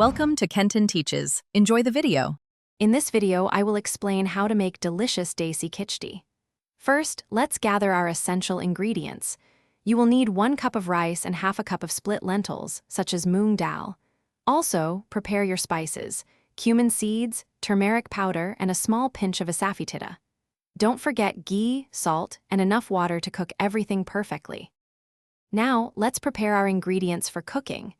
Welcome to Kenton Teaches. Enjoy the video. In this video, I will explain how to make delicious Desi Khichdi. First, let's gather our essential ingredients. You will need 1 cup of rice and half a cup of split lentils, such as moong dal. Also, prepare your spices: cumin seeds, turmeric powder, and a small pinch of asafoetida. Don't forget ghee, salt, and enough water to cook everything perfectly. Now, let's prepare our ingredients for cooking.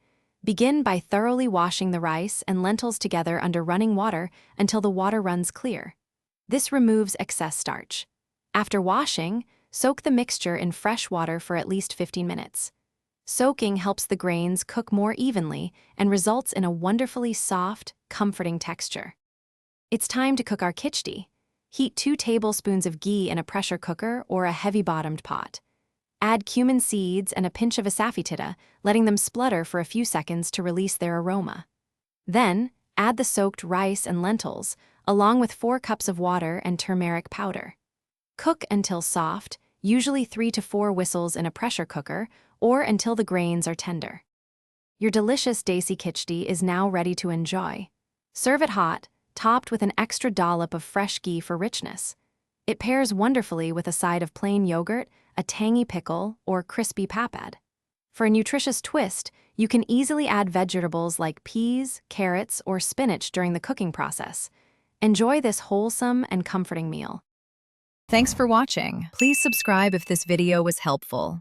Begin by thoroughly washing the rice and lentils together under running water until the water runs clear. This removes excess starch. After washing, soak the mixture in fresh water for at least 15 minutes. Soaking helps the grains cook more evenly and results in a wonderfully soft, comforting texture. It's time to cook our khichdi. Heat 2 tablespoons of ghee in a pressure cooker or a heavy-bottomed pot. Add cumin seeds and a pinch of asafoetida, letting them splutter for a few seconds to release their aroma. Then, add the soaked rice and lentils, along with 4 cups of water and turmeric powder. Cook until soft, usually 3 to 4 whistles in a pressure cooker, or until the grains are tender. Your delicious Desi Khichdi is now ready to enjoy. Serve it hot, topped with an extra dollop of fresh ghee for richness. It pairs wonderfully with a side of plain yogurt, a tangy pickle, or crispy papad. For a nutritious twist, you can easily add vegetables like peas, carrots, or spinach during the cooking process. Enjoy this wholesome and comforting meal. Thanks for watching. Please subscribe if this video was helpful.